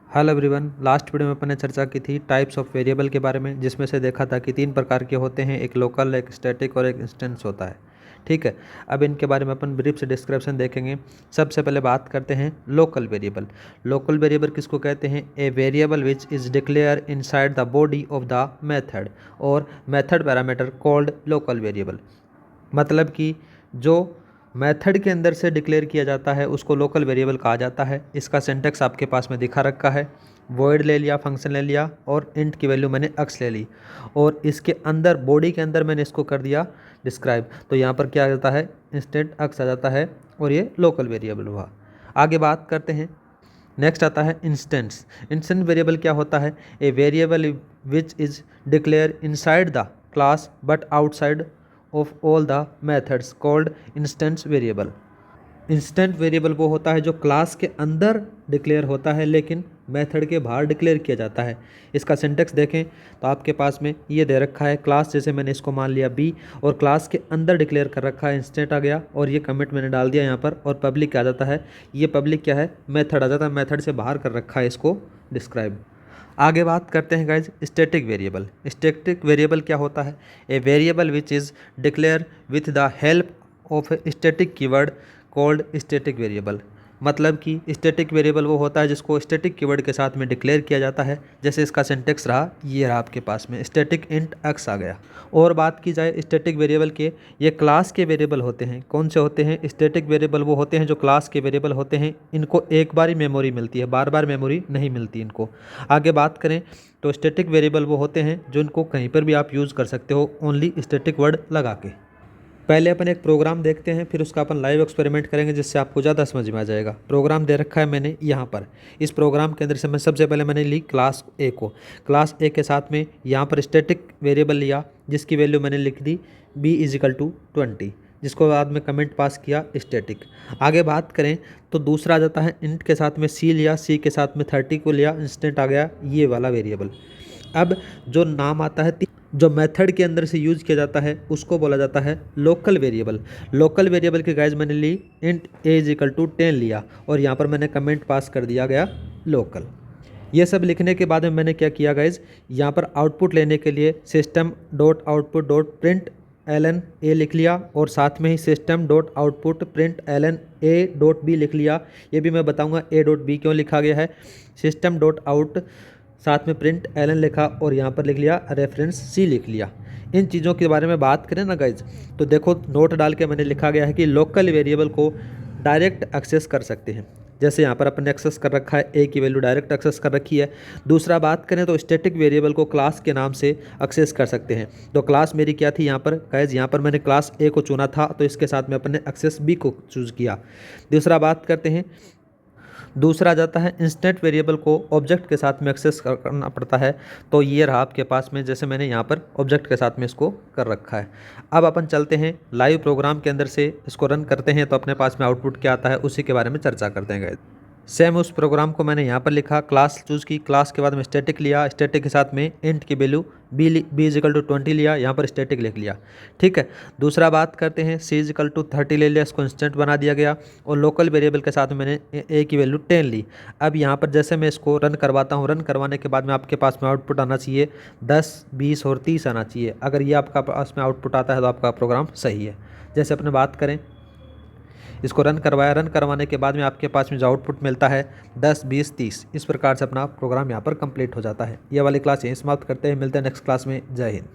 Hello everyone. Last video में अपन ने चर्चा की थी टाइप्स ऑफ वेरिएबल के बारे में, जिसमें से देखा था कि 3 प्रकार के होते हैं, एक लोकल, एक स्टैटिक और एक इंस्टेंस होता है। ठीक है, अब इनके बारे में अपन ब्रीफ से डिस्क्रिप्शन देखेंगे। सबसे पहले बात करते हैं लोकल वेरिएबल। लोकल वेरिएबल किसको कहते हैं? A variable which is declared inside the body of the method और method parameter called local variable. मतलब कि जो मेथड के अंदर से डिक्लेयर किया जाता है उसको लोकल वेरिएबल कहा जाता है। इसका सिंटैक्स आपके पास में दिखा रखा है। वॉइड ले लिया, फंक्शन ले लिया और इंट की वैल्यू मैंने अक्स ले ली और इसके अंदर बॉडी के अंदर मैंने इसको कर दिया डिस्क्राइब। तो यहाँ पर क्या आ जाता है? इंस्टेंट अक्स आ जाता है और ये लोकल वेरिएबल हुआ। आगे बात करते हैं। नेक्स्ट आता है इंस्टेंस। इंस्टेंस वेरिएबल क्या होता है? ए variable which is declared inside the class but outside of all the methods called instance variable. Instant variable वो होता है जो क्लास के अंदर डिक्लेयर होता है लेकिन मेथड के बाहर डिक्लेयर किया जाता है। इसका सिंटेक्स देखें तो आपके पास में ये दे रखा है क्लास, जैसे मैंने इसको मान लिया बी और क्लास के अंदर डिक्लेयर कर रखा है इंस्टेंट आ गया और ये कमेंट मैंने डाल दिया यहाँ पर और पब्लिक क्या आ जाता है? ये पब्लिक क्या है? मेथड आ जाता है। मेथड से बाहर कर रखा है इसको डिस्क्राइब। आगे बात करते हैं guys static variable. Static variable क्या होता है? ए variable which is declare with the help of static keyword called static variable. मतलब कि स्टैटिक वेरिएबल वो होता है जिसको स्टैटिक कीवर्ड के साथ में डिक्लेयर किया जाता है। जैसे इसका सिंटेक्स रहा, ये रहा आपके पास में स्टैटिक इंट एक्स आ गया। और बात की जाए स्टैटिक वेरिएबल के, ये क्लास के वेरिएबल होते हैं। कौन से होते हैं? स्टैटिक वेरिएबल वो होते हैं जो क्लास के वेरिएबल होते हैं। इनको एक बार ही मेमोरी मिलती है, बार बार मेमोरी नहीं मिलती इनको। आगे बात करें तो स्टैटिक वेरिएबल वो होते हैं जो इनको कहीं पर भी आप यूज़ कर सकते हो, ओनली स्टैटिक वर्ड लगा के। पहले अपन एक प्रोग्राम देखते हैं, फिर उसका अपन लाइव एक्सपेरिमेंट करेंगे जिससे आपको ज़्यादा समझ में आ जाएगा। प्रोग्राम दे रखा है मैंने यहाँ पर। इस प्रोग्राम के अंदर से मैं सबसे पहले मैंने ली क्लास ए को। क्लास ए के साथ में यहाँ पर स्टैटिक वेरिएबल लिया जिसकी वैल्यू मैंने लिख दी b इजिकल टू 20, जिसको बाद में कमेंट पास किया स्टैटिक। आगे बात करें तो दूसरा आ जाता है इंट के साथ में सी लिया, सी के साथ में 30 को लिया, इंस्टेंट आ गया ये वाला वेरिएबल। अब जो नाम आता है जो मेथड के अंदर से यूज किया जाता है उसको बोला जाता है लोकल वेरिएबल। लोकल वेरिएबल के गाइज मैंने ली int a is equal to 10 लिया और यहाँ पर मैंने कमेंट पास कर दिया गया लोकल। ये सब लिखने के बाद में मैंने क्या किया गाइज, यहाँ पर आउटपुट लेने के लिए system dot output dot println a लिख लिया और साथ में ही system dot output println a dot b लिख लिया। ये भी मैं बताऊँगा ए डॉट बी क्यों लिखा गया है। सिस्टम डॉट आउट साथ में प्रिंट एलन लिखा और यहाँ पर लिख लिया रेफरेंस सी लिख लिया। इन चीज़ों के बारे में बात करें ना गाइज तो देखो नोट डाल के मैंने लिखा गया है कि लोकल वेरिएबल को डायरेक्ट एक्सेस कर सकते हैं। जैसे यहाँ पर अपन ने एक्सेस कर रखा है, ए की वैल्यू डायरेक्ट एक्सेस कर रखी है। दूसरा बात करें तो स्टैटिक वेरिएबल को क्लास के नाम से एक्सेस कर सकते हैं। तो क्लास मेरी क्या थी यहाँ पर गाइज? यहाँ पर मैंने क्लास ए को चुना था तो इसके साथ में अपन ने एक्सेस बी को चूज़ किया। दूसरा बात करते हैं, दूसरा जाता है इंस्टेंट वेरिएबल को ऑब्जेक्ट के साथ में एक्सेस करना पड़ता है। तो ये रहा आपके पास में, जैसे मैंने यहाँ पर ऑब्जेक्ट के साथ में इसको कर रखा है। अब अपन चलते हैं लाइव प्रोग्राम के अंदर से इसको रन करते हैं तो अपने पास में आउटपुट क्या आता है उसी के बारे में चर्चा करते हैं गाइस। सेम उस प्रोग्राम को मैंने यहाँ पर लिखा, क्लास चूज़ की, क्लास के बाद में स्टैटिक लिया, स्टैटिक के साथ में इंट की वैल्यू बी इजिकल टू 20 लिया, यहाँ पर स्टैटिक लिख लिया। ठीक है, दूसरा बात करते हैं सी इजिकल टू 30 ले लिया, इसको इंस्टेंट बना दिया गया और लोकल वेरिएबल के साथ में मैंने ए की वैल्यू 10 ली। अब यहाँ पर जैसे मैं इसको रन करवाता हूँ, रन करवाने के बाद में आपके पास में आउटपुट आना चाहिए 10, 20 और 30 आना चाहिए। अगर ये आपका पास में आउटपुट आता है तो आपका प्रोग्राम सही है। जैसे अपने बात करें, इसको रन करवाया, रन करवाने के बाद में आपके पास में जो आउटपुट मिलता है 10, 20, 30, इस प्रकार से अपना प्रोग्राम यहाँ पर कंप्लीट हो जाता है। ये वाली क्लास यहीं समाप्त करते हैं, मिलते हैं नेक्स्ट क्लास में। जय हिंद।